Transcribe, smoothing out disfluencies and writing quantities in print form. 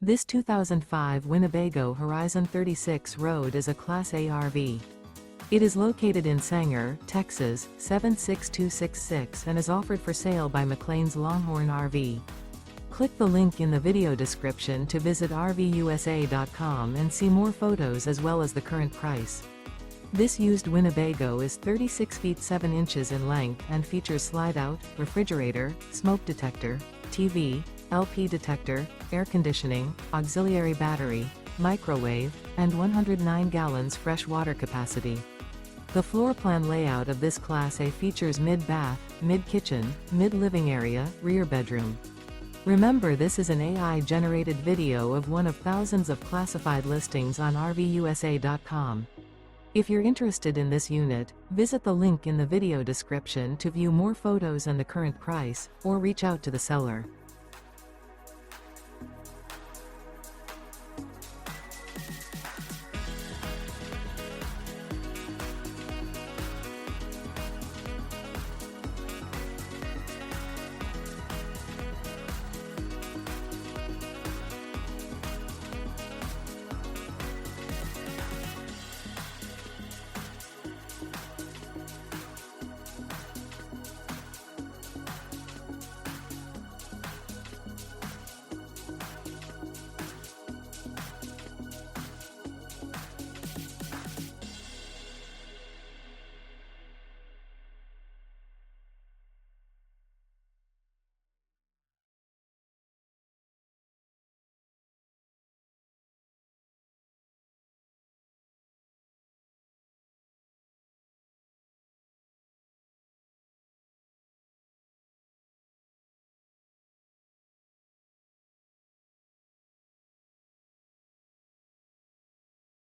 This 2005 Winnebago Horizon 36 Road is a Class A RV. It is located in Sanger, Texas, 76266 and is offered for sale by McClain's Longhorn RV. Click the link in the video description to visit RVUSA.com and see more photos as well as the current price. This used Winnebago is 36 feet 7 inches in length and features slide-out, refrigerator, smoke detector, TV, LP detector, air conditioning, auxiliary battery, microwave, and 109 gallons fresh water capacity. The floor plan layout of this Class A features mid-bath, mid-kitchen, mid-living area, rear bedroom. Remember, this is an AI-generated video of one of thousands of classified listings on RVUSA.com. If you're interested in this unit, visit the link in the video description to view more photos and the current price, or reach out to the seller.